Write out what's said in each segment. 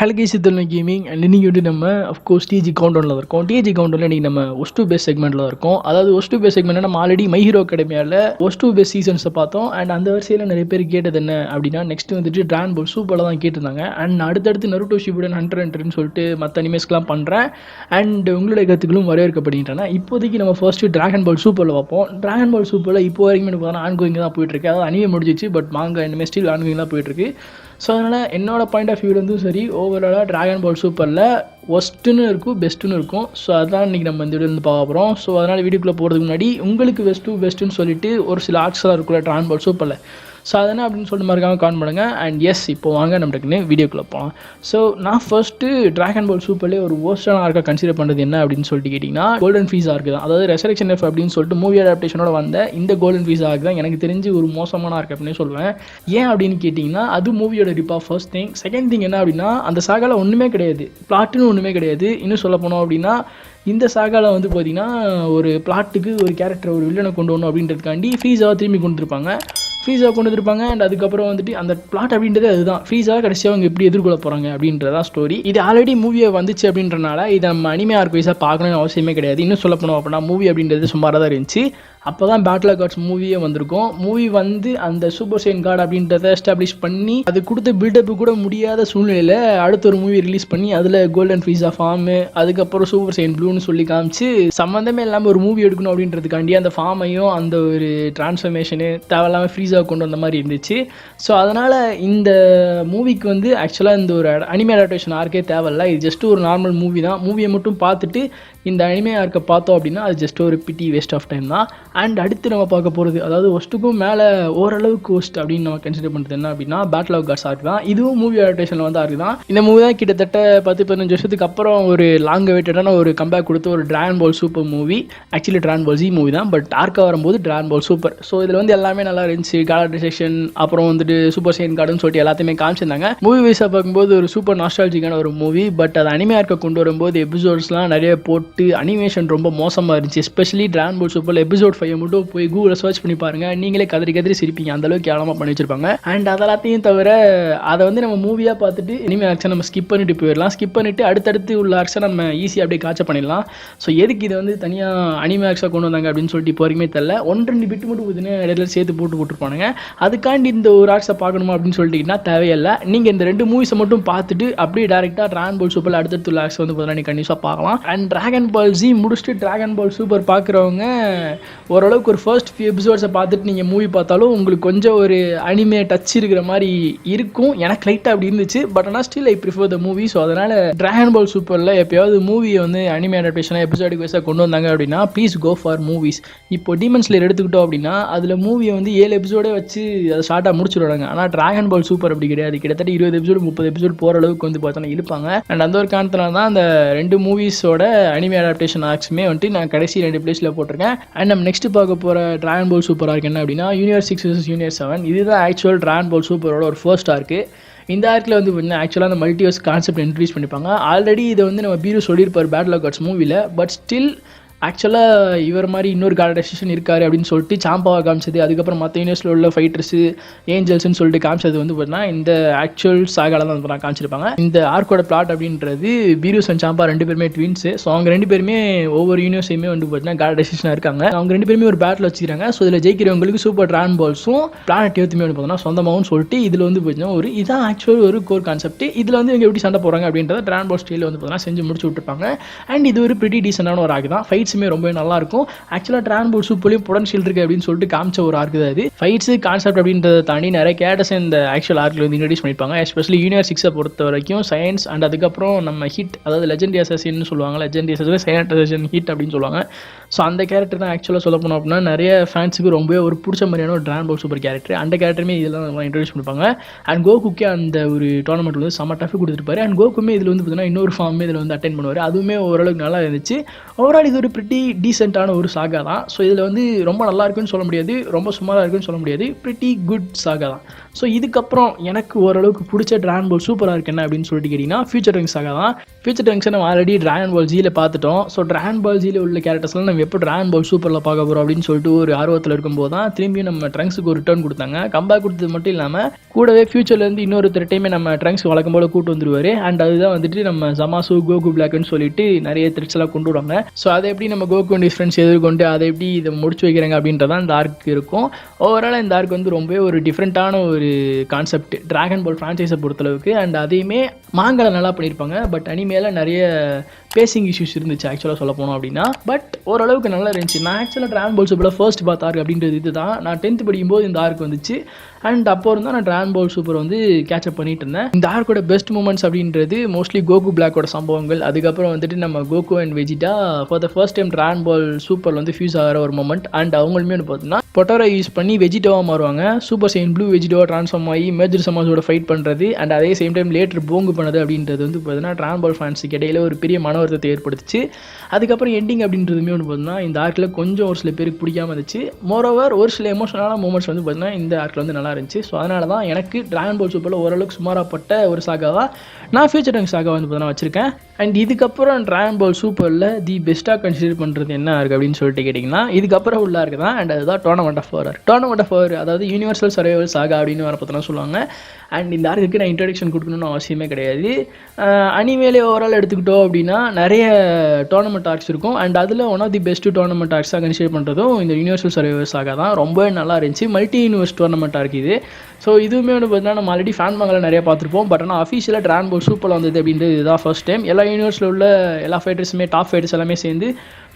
Hello guys, இது gaming and இன்றைக்கி வந்து நம்ம அஃப்கோர்ஸ் டிஜி கவுண்டவுனில் இருக்கோம். டிஜி கவுண்டவுனில் இன்றைக்கி நம்ம ஒஸ்ட் டூ பேஸ் செக்மெண்ட்டில் இருக்கோம். அதாவது ஒஸ்ட் டூ பேஸ் செக்மெண்ட் நம்ம ஆல்ரெடி மை ஹீரோ அகாடமியாவில் ஒஸ்ட் டூ பேஸ் சீசன்ஸை பார்த்தோம். அண்ட் அந்த வரிசையில் நிறைய பேர் கேட்டது என்ன அப்படின்னா, நெக்ஸ்ட் வந்துட்டு டிராகன் பால் சூப்பரில் தான் கேட்டிருந்தாங்க. அண்ட் அடுத்தடுத்து நருட்டோ ஷிபுடன் ஹண்டர்ன்னு சொல்லிட்டு மற்ற அனிமேஸ்க்கெலாம் பண்ணுறேன். அண்ட் உங்களுடைய கருத்துக்களும் வரவேற்கப்படுகின்றன. இப்போதைக்கு நம்ம ஃபர்ஸ்ட்டு டிராகன் பால் சூப்பரில் பார்ப்போம். டிராகன் பால் சூப்பரில் இப்போ வரைக்கும் எனக்கு பார்த்தா ஆன்கோயிங் தான் போயிட்டுருக்கு. அதாவது அனிமே முடிஞ்சிச்சு, பட் மாங்க இனிமேல் ஸ்டில் ஆன்கோயிங் தான் போயிட்டுருக்கு. ஸோ அதனால் என்னோடய பாயிண்ட் ஆஃப் வியூலேருந்தும் சரி, ஓவராலாக டிராகன் பால் சூப்பரில் ஒஸ்ட்டுன்னு இருக்கும், பெஸ்ட்டுன்னு இருக்கும். ஸோ அதான் இன்றைக்கி நம்ம இந்த வீடியோ பார்க்க போகிறோம். ஸோ அதனால் வீடியோக்குள்ளே போகிறதுக்கு முன்னாடி உங்களுக்கு பெஸ்ட்டுன்னு சொல்லிட்டு ஒரு சில ஆர்ட்ஸ்லாம் இருக்குல்ல டிராகன் பால் சூப்பரில், ஸோ அதனால் அப்படின்னு சொல்லிட்டு மறக்காமல் கான் பண்ணுங்கள். அண்ட் எஸ், இப்போ வாங்க நம்மளுக்குன்னு வீடியோக்குள்ளே போகலாம். ஸோ நான் ஃபர்ஸ்ட்டு டிராகன் பால் சூப்பர்லேயே ஒரு ஓஸ்டான ஆர்க்காக கன்சிடர் பண்ணுறது என்ன அப்படின்னு சொல்லிட்டு கேட்டிங்கன்னா, கோல்டன் ஃபீஸ் ஆர்க்கு தான். அதாவது ரெசரக்ஷன் எஃப் அப்படின்னு சொல்லிட்டு மூவி அடாப்டேஷனோட வந்த இந்த கோல்டன் ஃபீஸ் ஆர்க் தான் எனக்கு தெரிஞ்சு ஒரு மோசமான ஆர்க் அப்படின்னு சொல்லுவேன். ஏன் அப்படின்னு கேட்டிங்கன்னா, அது மூவியோட ரிப்பா ஃபர்ஸ்ட் திங். செகண்ட் திங் என்ன அப்படின்னா, அந்த சாகாவில் ஒன்றுமே கிடையாது, பிளாட்டுன்னு ஒன்றுமே கிடையாது. இன்னும் சொல்ல போனோம் அப்படின்னா, இந்த சாகாவில் வந்து பார்த்திங்கன்னா ஒரு பிளாட்டுக்கு ஒரு கேரக்டர், ஒரு வில்லனை கொண்டு வரணும் அப்படின்றதுக்காண்டி ஃப்ரீஸாக திரும்பி கொண்டுருப்பாங்க. ஃப்ரீஸாக கொண்டு வந்துருப்பாங்க. அண்ட் அதுக்கப்புறம் வந்துட்டு அந்த பிளாட் அப்படின்றது அதுதான். ஃப்ரீஸாக கடைசியாக அவங்க எப்படி எதிர்கொள்ள போகிறாங்க அப்படின்றதான் ஸ்டோரி. இது ஆல்ரெடி மூவியை வந்துச்சு அப்படின்றனால இதை நம்ம அனிமே ஆர்க் வைஸாக பார்க்கணும்னு அவசியமே கிடையாது. இன்னும் சொல்ல போனோம் அப்படின்னா, மூவி அப்படின்றது சுமாராக தான் இருந்துச்சு. அப்போ தான் பேட்டில் ஆஃப் காட்ஸ் மூவியே வந்திருக்கும். மூவி வந்து அந்த சூப்பர் சைன் கார்டு அப்படின்றத எஸ்டாப்ளிஷ் பண்ணி அது கொடுத்த பில்டப்பு கூட முடியாத சூழ்நிலையில் அடுத்த ஒரு மூவி ரிலீஸ் பண்ணி அதில் கோல்டன் ஃப்ரீஸா ஃபார்மு, அதுக்கப்புறம் சூப்பர் சைன் ப்ளூன்னு சொல்லி காமிச்சு சம்மந்தமே இல்லாமல் ஒரு மூவி எடுக்கணும் அப்படின்றதுக்காண்டி அந்த ஃபார்மையும் அந்த ஒரு டிரான்ஸ்ஃபர்மேஷனு தேவையில்லாமல் ஃப்ரீஸாக கொண்டு வந்த மாதிரி இருந்துச்சு. ஸோ அதனால் இந்த மூவிக்கு வந்து ஆக்சுவலாக இந்த ஒரு அனிமே அடாப்டேஷன் ஆர்க்கே தேவையில்லை. இது ஜஸ்ட் ஒரு நார்மல் மூவி தான். மூவியை மட்டும் பார்த்துட்டு இந்த அனிமே ஆர்க்கை பார்த்தோம் அப்படின்னா அது ஜஸ்ட் ஒரு பிட்டி வேஸ்ட் ஆஃப் டைம் தான். அண்ட் அடுத்து நம்ம பார்க்க போகிறது, அதாவது ஒஸ்ட்டுக்கும் மேலே ஓரளவுக்கு ஒஸ்ட் அப்படின்னு நம்ம கன்சிடர் பண்ணுறது என்ன அப்படின்னா, பேட்டில் ஆஃப் காட்ஸ் ஆர்க் தான். இதுவும் மூவி அடாப்டேஷனில் வந்து ஆர்க் தான். இந்த மூவி தான் கிட்டத்தட்ட 10-15 வருஷத்துக்கு அப்புறம் ஒரு லாங் வெயிட்டடான ஒரு கம்பேக் கொடுத்து ஒரு டிராகன் பால் super movie. Actually dragon Ball Z movie தான், பட் ஆர்க்காக வரும்போது டிராகன் பால் சூப்பர். ஸோ இதில் வந்து எல்லாமே நல்லா இருந்துச்சு. கார்டரைசேஷன், அப்புறம் வந்துட்டு சூப்பர் சைன் கார்டுன்னு சொல்லிட்டு எல்லாத்தையுமே காமிச்சிருந்தாங்க. மூவி வைஸாக பார்க்கும்போது ஒரு சூப்பர் நாஸ்டாலஜிக்கான ஒரு மூவி. பட் அது அனிமே ஆர்க்கை கொண்டு வரும்போது எபிசோட்ஸ்லாம் நிறைய போட்டு அனிமேஷன் ரொம்ப மோசமாக இருந்துச்சு. எஸ்பெஷலி டிராகன் பால் சூப்பர் எபிசோட் 5 மட்டும் போய் கூகுளில் சர்ச் பண்ணி பாருங்க, நீங்களே கதறி சிரிப்பீங்க. அந்த அளவுக்கு கேவலமாக பண்ணி வச்சிருப்பாங்க. அண்ட் அதெல்லாத்தையும் தவிர அதை வந்து நம்ம மூவியாக பார்த்துட்டு இனிமேல் ஆக்ஷன் நம்ம ஸ்கிப் பண்ணிட்டு போயிடலாம். ஸ்கிப் பண்ணிட்டு அடுத்தடுத்து உள்ள ஆக்ஷன் நம்ம ஈஸியாக அப்படியே காட்ச பண்ணிடலாம். ஸோ எதுக்கு இதை வந்து தனியாக அனிமே ஆக்ஷாக கொண்டு வந்தாங்க அப்படின்னு சொல்லிட்டு இப்போ வரைக்குமே தெரியல. 1-2 பிட்டு மட்டும் பார்த்தீங்கன்னா இடையில சேர்த்து போட்டுருப்பானுங்க. அதுக்காண்டி இந்த ஒரு ஆக்ஷை பார்க்கணுமா அப்படின்னு சொல்லிட்டீங்கன்னா தேவையில்லை. நீங்கள் இந்த 2 மூவிஸை மட்டும் பார்த்துட்டு அப்படியே டேரெக்டாக டிராகன் பால் சூப்பர் அடுத்தடுத்து உள்ள ஆக்ஷை வந்து பார்த்தீங்கன்னா கண்டிப்பாக பார்க்கலாம். அண்ட் டிராகன் பால் ஜி முடிச்சுட்டு டிராகன் பால் சூப்பர் பார்க்குறவங்க ஓரளவுக்கு ஒரு ஃபர்ஸ்ட் ஃபியூ எபிசோட்ஸை பார்த்துட்டு நீங்கள் மூவி பார்த்தாலும் உங்களுக்கு கொஞ்சம் ஒரு அனிமே டச் இருக்கிற மாதிரி இருக்கும். எனக்கு லைட்டாக அப்படி இருந்துச்சு. பட் ஆனால் still I prefer the movie. So அதனால் டிராகன் பால் சூப்பரில் எப்போயாவது மூவியை வந்து அனிமே அடாப்டேஷனாக எபிசோடிக் வைஸாக கொண்டு வந்தாங்க அப்படின்னா ப்ளீஸ் கோ ஃபார் மூவிஸ். இப்போ டீமன் ஸ்லேயர் எடுத்துக்கிட்டோம் அப்படின்னா அதில் மூவியை வந்து 7 எபிசோடே வச்சு அதை ஷார்ட்டாக முடிச்சுடுவாங்க. ஆனால் டிராகன் பால் சூப்பர் அப்படி கிடையாது. கிட்டத்தட்ட 20 எபிசோடு 30 எபிசோடு போகிற அளவுக்கு வந்து பார்த்தோன்னா இருப்பாங்க. அண்ட் அந்த ஒரு காரணத்தினால தான் அந்த 2 மூவிஸோட அனிமே அடாப்டேஷன் ஆக்ஸுமே வந்துட்டு நான் கடைசி 2 பிளேஸில் போட்டிருக்கேன். அண்ட் நம்ம நெக்ஸ்ட் பார்க்க போகிற டிராகன் பால் சூப்பர் ஆர்க் என்ன அப்படின்னா, யூனிவர்ஸ் 6 vs யூனிவர்ஸ் 7. இதுதான் ஆக்சுவல் டிராகன் பால் சூப்பரோட ஒரு ஃபர்ஸ்ட் ஆர்க்கு. இந்த ஆர்க்கில் வந்து பார்த்தீங்கன்னா ஆக்சுவலாக அந்த மல்டிவர்ஸ் கான்செப்ட் இன்ட்ரடியூஸ் பண்ணிப்பாங்க. ஆல்ரெடி இதை வந்து நம்ம பீரு சொல்லியிருப்பார் பேட்டில் ஆஃப் காட்ஸ் மூவியில். பட் ஸ்டில் ஆக்சுவலாக இவர் மாதிரி இன்னொரு கார்டரைசேஷன் இருக்கார் அப்படின்னு சொல்லிட்டு சாம்பாவை காமிச்சது, அதுக்கப்புறம் மற்ற யூனிவர்ஸில் உள்ள ஃபைட்டர்ஸு ஏஞ்சல்ஸ்ன்னு சொல்லிட்டு காமிச்சது வந்து பார்த்தீங்கன்னா இந்த ஆக்சுவல் சாகால தான் வந்து காமிச்சிருப்பாங்க. இந்த ஆர்க்கோட பிளாட் அப்படின்றது பீரூஸ் அண்ட் சாம்பா 2 பேருமே ட்வின்ஸு. ஸோ அவங்க 2 பேருமே ஒவ்வொரு யூனிவர்ஸையுமே வந்து பார்த்தீங்கன்னா கார்டரைசேஷனாக இருக்காங்க. அவங்க 2 பேருமே ஒரு பேட்டில் வச்சுக்கிறாங்க. ஸோ இதில் ஜெயிக்கிறவங்களுக்கு சூப்பர் டிராகன் பால்ஸும் பிளானட் ஏற்றுமே வந்து பார்த்தீங்கன்னா சொந்தமாகவும் சொல்லிட்டு இதில் வந்து பார்த்தீங்கன்னா ஒரு இதான் ஆக்சுவல் ஒரு கோர் கான்செப்ட். இதில் வந்து இவங்க எப்படி சண்டை போகிறாங்க அப்படின்றத டிராகன் பால் ஸ்டைலில் வந்து பார்த்தீங்கன்னா செஞ்சு முடிச்சு விட்டுருப்பாங்க. அண்ட் இது ஒரு பிரிட்டி டீசெண்டான ஒரு ஆர்க் தான். ஃபைட்ஸுமே ரொம்ப நல்லா இருக்கும். ஆக்சுவலாக டிராகன் பால் சூப்பர்லையும் பொட்டன்ஷியல் இருக்குது அப்படின்னு சொல்லிட்டு காமிச்ச ஒரு ஆர்க் தான் இது. ஃபைட்ஸு கான்செப்ட் அப்படின்றத தாண்டி நிறைய கேரக்டர்ஸ் இந்த ஆக்சுவல் ஆர்க்கில் வந்து இன்ட்ரடியூஸ் பண்ணியிருப்பாங்க. எஸ்பெஷலி யூனிவர்ஸ் 6 பொறுத்த வரைக்கும் சயின்ஸ் அண்ட் அதுக்கப்புறம் நம்ம ஹிட், அதாவது லெஜெண்டரி அசாசின்னு சொல்லுவாங்க. Legendary assassin silent assassin hit அப்படின்னு சொல்லுவாங்க. ஸோ அந்த கேரக்டர் தான் ஆக்சுவலாக சொல்ல போனோம் அப்படின்னா நிறைய ஃபேன்ஸுக்கு ரொம்பவே ஒரு பிடிச்ச மாதிரியான ஒரு டிராகன் பால் சூப்பர் கேரக்டர். அந்த கேரக்டருமே இதெல்லாம் இன்ட்ரடியூஸ் பண்ணிப்பாங்க. அண்ட் கோகுக்கே அந்த ஒரு டோர்னமெண்ட் வந்து செம்ம டஃப் கொடுத்துருப்பாரு. அண்ட் கோகுமே இதில் வந்து பார்த்தீங்கன்னா இன்னொரு ஃபார்மே இதில் வந்து அட்டென்ட் பண்ணுவார். அதுவுமே ஓரளவுக்கு நல்லா இருந்துச்சு. ஓவரால் இது ஒரு பிரிட்டி டீசென்ட்டான ஒரு சாகா தான். ஸோ இதில் வந்து ரொம்ப நல்லா இருக்குன்னு சொல்ல முடியாது, ரொம்ப சுமாராக இருக்குன்னு சொல்ல முடியாது, பிரிட்டி குட் சாகா தான். ஸோ இதுக்கப்புறம் எனக்கு ஓரளவுக்கு பிடிச்ச டிராகன் பால் சூப்பராக இருக்கு என்ன அப்படின்னு சொல்லிட்டு கேட்டிங்கன்னா ஃபியூச்சர் டங்ஸ் சாகா தான். ஃபியூச்சர் டங்ஸை நம்ம ஆல்ரெடி டிராகன் பால் ஜியில் பார்த்துட்டோம். ஸோ டிராகன் பால் ஜியில் உள்ள கேரக்டர்ஸ்லாம் நம்ம நம்ம எப்போ ட்ராகன் பால் சூப்பரில் பார்க்க போகிறோம் அப்படின்னு சொல்லிட்டு ஒரு ஆர்வத்தில் இருக்கும்போது தான் திரும்பியும் நம்ம ட்ரங்க்ஸுக்கு ஒரு ரிட்டர்ன் கொடுத்தாங்க. கம்பேக் கொடுத்தது மட்டும் இல்லாமல் கூடவே ஃபியூச்சர்லேருந்து இன்னொரு டைமே நம்ம ட்ரங்க்ஸ் வழக்கம் போல் கூட்டு வந்துருவார். அண்ட் அதுதான் வந்துட்டு நம்ம ஜமாசு கோகு பிளாக்னு சொல்லிட்டு நிறைய த்ரெட்ஸ் எல்லாம் கொண்டு வருவாங்க. ஸோ அதை எப்படி நம்ம கோகு அண்ட் ஃப்ரெண்ட்ஸ் எதிர்கொண்டு அதை எப்படி இதை முடிச்சு வைக்கிறாங்க அப்படின்றதான் இந்த ஆர்க் இருக்கும். ஓவரால் இந்த ஆர்க் வந்து ரொம்பவே ஒரு டிஃப்ரெண்ட்டான ஒரு கான்செப்ட் ட்ராகன் பால் ஃப்ரான்ச்சைஸை பொறுத்தளவுக்கு. அண்ட் அதையுமே மாங்கால நல்லா பண்ணியிருப்பாங்க. பட் அனிமேல நிறைய பேசிங் இஷ்யூஸ் இருந்துச்சு ஆக்சுவலாக சொல்ல போனோம் அப்படின்னா. பட் ஓரளவுக்கு நல்லா இருந்துச்சு. நான் ஆக்சுவலாக ட்ராகன் பால் சூப்பரில் ஃபர்ஸ்ட் பார்த்த ஆர்க் அப்படின்றது இது தான். நான் 10th படிக்கும்போது இந்த ஆர்க் வந்துச்சு. அண்ட் அப்போ இருந்தால் நான் ட்ராகன் பால் சூப்பர் வந்து கேட்சப் பண்ணிட்டு இருந்தேன். இந்த ஆர்க்கோட பெஸ்ட் மூமெண்ட்ஸ் அப்படின்றது மோஸ்ட்லி கோகு பிளாக்கோட சம்பவங்கள். அதுக்கப்புறம் வந்துட்டு நம்ம Goku and Vegeta for the first time Dragon Ball Super வந்து ஃபியூஸ் ஆகிற ஒரு மூமெண்ட். அண்ட் அவங்களுமே வந்து பார்த்தீங்கன்னா பொட்டோரை யூஸ் பண்ணி வெஜிடாவாக மாறுவாங்க. சூப்பர் சைன் ப்ளூ வெஜிடாவாக ட்ரான்ஸ்ஃபார்ம் ஆகி மேஜர் சமாஸோட ஃபைட் பண்ணுறது அண்ட் அதே சேம் டைம் லேட்டர் போங்கு பண்ணது அப்படின்றது வந்து பார்த்தீங்கன்னா ட்ராகன் பால் ஃபேன்ஸுக்கு இடையில ஒரு பெரிய மன வருத்தத்தை ஏற்படுத்துச்சு. அதுக்கப்புறம் எண்டிங் அப்படின்றதுமே வந்து பார்த்தீங்கன்னா இந்த ஆர்க்கில் கொஞ்சம் ஒரு சில பேருக்கு பிடிக்காம இருந்துச்சு. மோரோவர் ஒரு சில எமோஷனலான மூமெண்ட்ஸ் வந்து பார்த்தீங்கன்னா இந்த ஆர்க்கில் வந்து நல்லா இருந்துச்சு. ஸோ அதனால தான் எனக்கு ட்ராகன் பால் சூப்பரில் ஓரளவுக்கு சுமாராப்பட்ட ஒரு சாகாவாக நான் ஃபியூச்சர் டங்க் சாகா வந்து பார்த்தீங்கன்னா வச்சுருக்கேன். அண்ட் இதுக்கப்புறம் ட்ராகன் பால் சூப்பரில் தி பெஸ்ட்டாக கன்சிடர் பண்ணுறது என்ன இருக்குது அப்படின்னு சொல்லிட்டு கேட்டிங்கன்னா இதுக்கப்புறம் உள்ள இருக்குது தான். அண்ட் அதுதான் tournament of power. Tournament of power அதாவது யூனிவர்சல் சர்வைவல் சாகா அப்படின்னு வர பார்த்தலாம் சொல்லுவாங்க. அண்ட் இந்த ஆர்க்கு நான் இன்ட்ரடக்ஷன் கொடுக்கணும்னு அவசியமே கிடையாது. அனிமேலே ஓவரால் எடுத்துக்கிட்டோம் அப்படின்னா நிறைய டோர்னமெண்ட் ஆர்க்ஸ் இருக்கும். அண்ட் அதில் one of the best tournament ஆர்க்ஸாக கன்சிடர் பண்ணுறதும் இந்த யூனிவர்சல் சர்வைவல் சாகா தான். ரொம்ப நல்லா இருந்துச்சு. மல்டி யூனிவர்ஸ் டோர்னமெண்ட் ஆர்க் இது. ஸோ இதுவுமே வந்து பார்த்தீங்கன்னா நம்ம ஆல்ரெடி ஃபேன் மங்களில் நிறைய பார்த்துருப்போம். பட் ஆனால் அஃபிஷியலாக ட்ராகன் பால் சூப்பரில் வந்தது அப்படின்றது இதுதான் ஃபர்ஸ்ட் டைம். எல்லா யூனிவர்ஸில் உள்ள எல்லா ஃபைட்டர்ஸுமே டாப் ஃபைட்டர்ஸ் எல்லாமே சேர்ந்து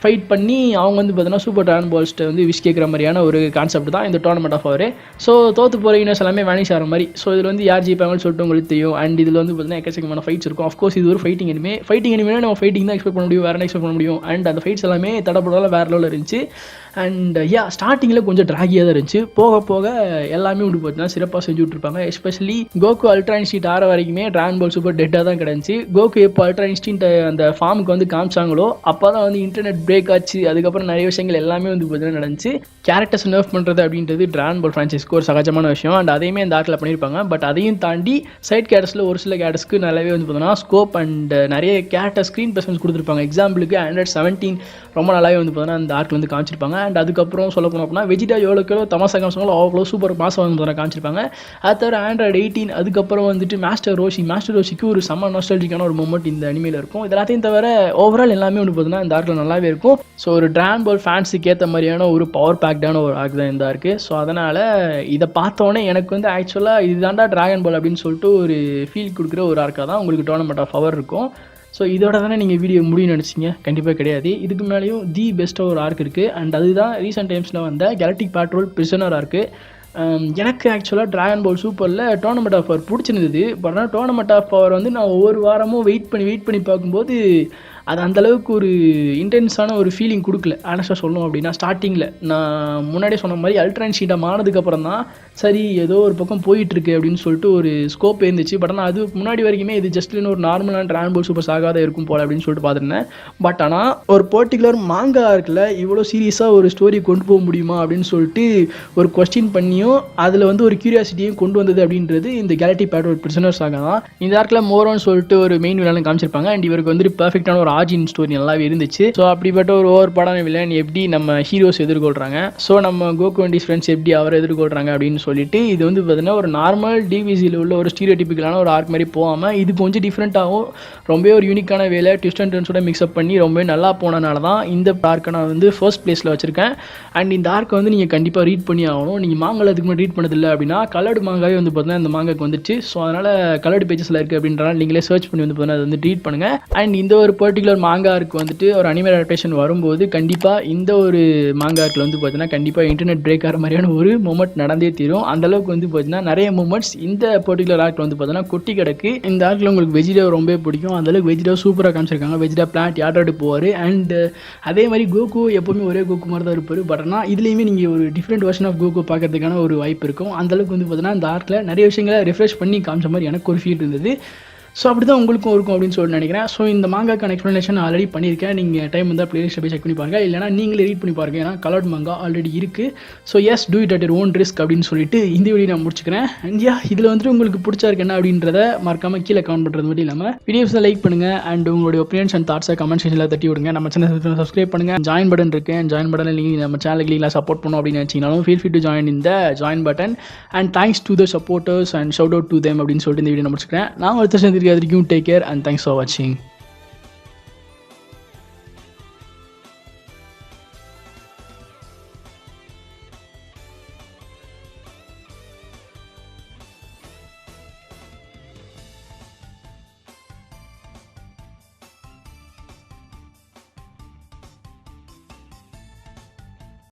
ஃபைட் பண்ணி அவங்க வந்து பார்த்தீங்கன்னா சூப்பர் ட்ராகன் பால்ஸ்ட்டை வந்து விஷ் கேட்குற மாதிரியான ஒரு கான்செப்ட் தான் இந்த டோர்னமெண்ட் ஆஃப் அவர். ஸோ தோற்று போகிற யூனிவர்ஸ் எல்லாமே வேனிஷ் ஆகிற மாதிரி. ஸோ இதில் வந்து யார் ஜெயிப்பாங்கன்னு சொல்லிட்டு உங்களுக்கு தெரியும். அண்ட் இதில் வந்து பார்த்தீங்கன்னா எக்கச்சக்கமான ஃபைட்ஸ் இருக்கும். ஆஃப்கோர்ஸ் இது ஒரு ஃபைட்டிங் அனிமே நம்ம ஃபைட்டிங் தான் எக்ஸ்பெக்ட் பண்ண முடியும், வேறு எக்ஸ்பெக்ட் பண்ண முடியும். அண்ட் அந்த ஃபைட்ஸ் எல்லாமே தடப்படாத வேறு லெவலில் இருந்துச்சு. அண்ட் ஸ்டார்டிங்கில் கொஞ்சம் ட்ராகியாக தான் இருந்துச்சு. போக போக எல்லாமே வந்து பார்த்தீங்கன்னா சிறப்பாக செஞ்சு விட்ருப்பாங்க. எஸ்பெஷலி கோகு அல்ட்ரா இன்ஸ்டின்ட் ஆற வரைக்குமே ட்ராகன் பால் சூப்பர் டெட்டாக தான் கிடந்துச்சு. கோகு எப்போ அல்ட்ரா இன்ஸ்டின்ட் அந்த ஃபார்முக்கு வந்து காமிச்சாங்களோ அப்போ தான் வந்து இன்டர்நெட் பிரேக் ஆச்சு. அதுக்கப்புறம் நிறைய விஷயங்கள் எல்லாமே வந்து பார்த்தீங்கன்னா நடந்துச்சு. கேரக்டர்ஸ் நர்ஃப் பண்ணுறது அப்படின்றது ட்ராகன் பால் ஃப்ரான்ச்சைஸ்க்கு ஒரு சகஜமான விஷயம். அண்ட் அதையுமே இந்த ஆர்க்கில் பண்ணியிருப்பாங்க. பட் அதையும் தாண்டி சைட் கேரக்டர்ஸில் ஒரு சில கேரக்டர்ஸ்க்கு நல்லாவே வந்து பார்த்தீங்கன்னா ஸ்கோப் அண்ட் நிறைய கேரக்டர் ஸ்க்ரீன் ப்ரெசன்ஸ் கொடுத்துருப்பாங்க. எக்ஸாம்பிளுக்கு 117 ரொம்ப நல்லாவே வந்து பார்த்தீங்கன்னா அந்த ஆர்க்கில் வந்து காமிச்சிருப்பாங்க. அண்ட் அதுக்கப்புறம் சொல்ல போனோம் அப்படின்னா வெஜிடா எவ்வளோ தமாசா காமிச்சாங்களோ அவ்வளோ சூப்பர் மாதம் வந்து பார்த்தீங்கன்னா காமிச்சிருப்பாங்க. அது தவிர ஆண்ட்ராய்டு 18 அதுக்கப்புறம் வந்துட்டு மாஸ்டர் ரோஷிக்கு ஒரு செம்ம நாஸ்டாலஜிக்கான ஒரு மூமெண்ட் இந்த அனிமேல இருக்கும். இது எல்லாத்தையும் தவிர ஓவரால் எல்லாமே வந்து பார்த்தீங்கன்னா இந்த ஆர்க்கில் நல்லாவே இருக்கும். ஸோ ஒரு ட்ராகன் பால் ஃபேன்ஸுக்கு ஏற்ற மாதிரியான ஒரு பவர் பேக்டான ஒரு ஆர்க் தான் இந்த ஆர்க்கு. ஸோ அதனால் இதை பார்த்தோன்னே எனக்கு வந்து ஆக்சுவலாக இதுதான்டா ட்ராகன் பால் அப்படின்னு சொல்லிட்டு ஒரு ஃபீல் கொடுக்குற ஒரு ஆர்க்காக தான் உங்களுக்கு டோர்னமெண்ட் ஆஃப் பவர் இருக்கும். ஸோ இதோட தானே நீங்கள் வீடியோ முடியும்னு நினச்சிங்க? கண்டிப்பாக கிடையாது. இதுக்கு மேலேயும் தி பெஸ்ட்டாக ஒரு ஆர்க் இருக்குது. அண்ட் அதுதான் ரீசெண்ட் டைம்ஸில் வந்த கேலக்டிக் பேட்ரோல் பிரிசனர் ஆர்க்கு. எனக்கு ஆக்சுவலாக ட்ராகன் பால் சூப்பரில் டோர்னமெண்ட் ஆஃப் பவர் பிடிச்சிருந்தது. பட் ஆனால் டோர்னமெண்ட் ஆஃப் பவர் வந்து நான் ஒவ்வொரு வாரமும் வெயிட் பண்ணி பார்க்கும்போது அது அந்தளவுக்கு ஒரு இன்டென்ஸான ஒரு ஃபீலிங் கொடுக்கல. ஆனஸ்டாக சொல்லணும் அப்படின்னா ஸ்டார்டிங்கில் நான் முன்னாடியே சொன்ன மாதிரி அல்ட்ரா இன்ஸ்டின்ட் ஆனதுக்கப்புறம் தான் சரி ஏதோ ஒரு பக்கம் போயிட்டுருக்கு அப்படின்னு சொல்லிட்டு ஒரு ஸ்கோப் இருந்துச்சு. பட் ஆனால் அது முன்னாடி வரைக்குமே இது ஜஸ்ட் ஒரு நார்மலான ட்ராகன் பால் சூப்பர் சாகாத இருக்கும் போல் அப்படின்னு சொல்லிட்டு பார்த்துருந்தேன். பட் ஆனால் ஒரு பர்டிகுலர் மாங்கா இருக்குல்ல இவ்வளோ சீரியஸாக ஒரு ஸ்டோரி கொண்டு போக முடியுமா அப்படின்னு சொல்லிட்டு ஒரு கொஸ்டின் பண்ணியும் அதில் வந்து ஒரு கியூரியாசிட்டியும் கொண்டு வந்தது அப்படின்றது இந்த கேலக்டிக் பேட்ரோல் பிரிசனர் சாகா தான். இந்த ஆர்க்கில் மோரோன்னு சொல்லிட்டு ஒரு மெயின் வில்லன் காமிச்சிருப்பாங்க. அண்ட் இவருக்கு வந்து பெர்ஃபெக்டான ஒரு ஆர்ஜின் ஸ்டோரி நல்லாவே இருந்துச்சு. ஸோ அப்படிப்பட்ட ஒரு ஓவர் படான வில்லன் எப்படி நம்ம ஹீரோஸ் எதிர்கொள்கிறாங்க, ஸோ நம்ம கோகு அண்ட் ஃப்ரெண்ட்ஸ் எப்படி அவரை எதிர்கொள்கிறாங்க அப்படின்னு சொல்லிட்டு இது வந்து பார்த்தீங்கன்னா ஒரு நார்மல் டிவிசியில் உள்ள ஒரு ஸ்டீரியோடிபிக்கலான ஒரு ஆர்க் மாதிரி போகாமல் இது கொஞ்சம் டிஃப்ரெண்ட்டாகவும் ரொம்பவே ஒரு யூனிக்கான வேலை ட்விஸ்ட் அண்ட் டர்ன்ஸோட மிக்ஸ்அப் பண்ணி ரொம்பவே நல்லா போனனால தான் இந்த ஆர்க்கை நான் வந்து ஃபர்ஸ்ட் பிளேஸில் வச்சுருக்கேன். அண்ட் இந்த ஆர்க்கை வந்து நீங்கள் கண்டிப்பாக ரீட் பண்ணி ஆகணும். நீங்கள் மாங்கால அதுக்கு முன்னாடி ரீட் பண்ணதில்லை அப்படின்னா கலர்டு மாங்காவே வந்து பார்த்தீங்கன்னா இந்த மாங்காக்கு வந்துச்சு. ஸோ அதனால் கலர்டு பேஜஸில் இருக்குது அப்படின்றனால நீங்களே சர்ச் பண்ணி வந்து பார்த்தீங்கன்னா அதை வந்து ரீட் பண்ணுங்கள். அண்ட் இந்த ஒரு பர்டிகுலர் மாங்கா ஆர்க்கு வந்துட்டு ஒரு அனிமே அடாப்டேஷன் வரும்போது கண்டிப்பாக இந்த ஒரு மாங்கா ஆர்க்கில் வந்து பார்த்தீங்கன்னா கண்டிப்பாக இன்டர்நெட் பிரேக் ஆகிற மாதிரியான ஒரு மூமெண்ட் நடந்தே தீரும். அந்தளவுக்கு வந்து பார்த்தீங்கன்னா நிறைய மூமெண்ட்ஸ் இந்த பர்டிகுலர் ஆர்க்கில் வந்து பார்த்தீங்கன்னா கொட்டி கிடக்கு. இந்த ஆர்க்கில் உங்களுக்கு வெஜிடா ரொம்ப பிடிக்கும். அந்தளவுக்கு வெஜிடா சூப்பராக காமிச்சிருக்காங்க. வெஜிடா பிளான்ட் யாட்டாட்டு போவார். அண்ட் அதே மாதிரி கோகு எப்போவுமே ஒரே கோகு மாதிரி தான் இருப்பார். பட் ஆனால் இதுலேயுமே நீங்கள் ஒரு டிஃப்ரெண்ட் வெர்ஷன் ஆஃப் கோகு பார்க்கறதுக்கான ஒரு வாய்ப்பு இருக்கும். அந்தளவுக்கு வந்து பார்த்தீங்கன்னா இந்த ஆர்க்கில் நிறைய விஷயங்களை ரிஃப்ரெஷ் பண்ணி காமிச்ச மாதிரி எனக்கு ஒரு ஃபீல் இருந்தது. ஸோ அப்படி தான் உங்களுக்கும் இருக்கும் அப்படின்னு சொல்லிட்டு நினைக்கிறேன். ஸோ இந்த மாங்காக்கான எக்ஸ்ப்ளனேஷன் ஆல்ரெடி பண்ணியிருக்கேன். நீங்கள் டைம் இருந்தால் பிளேலிஸ்ட்டை போய் செக் பண்ணி பாருங்கள், இல்லைனா நீங்களே ரீட் பண்ணி பாருங்கள். ஏன்னா கலர்ட் மாங்கா ஆல்ரெடி இருக்குது. So yes, do it at your own risk அப்படின்னு சொல்லிட்டு இந்த வீடியோ நான் முடிச்சுக்கிறேன். அண்ட் இதில் வந்துட்டு உங்களுக்கு பிடிச்சா இருக்கு என்ன அப்படின்றத மறக்காமல் கீழே கமெண்ட் பண்ணுறது மட்டும் இல்லாமல் வீடியோஸை லைக் பண்ணுங்கள். அண்ட் உங்களுடைய ஒப்பீனியன்ஸ் அண்ட் தாட்ஸை கமெண்ட் செக்ஷனில் தட்டி விடுங்க. நம்ம சேனல் சப்ஸ்கிரைப் பண்ணுங்கள். ஜாயின் பட்டன் இருக்குது. ஜாயின் பட்டனில் நீங்கள் நம்ம சேனலுக்கு லீக்லாம் சப்போர்ட் பண்ணணும் அப்படின்னு நினச்சிங்கனாலும் ஃபீல் ஃப்ரீ டு ஜாயின் இந்த join button. And thanks to the supporters and shout out to them அப்படின்னு சொல்லிட்டு இந்த வீடியோ முடிச்சுக்கிறேன். நான் ஒருத்தர் சேர்ந்துருக்க வரைக்கும் take care and thanks for வாட்சிங்.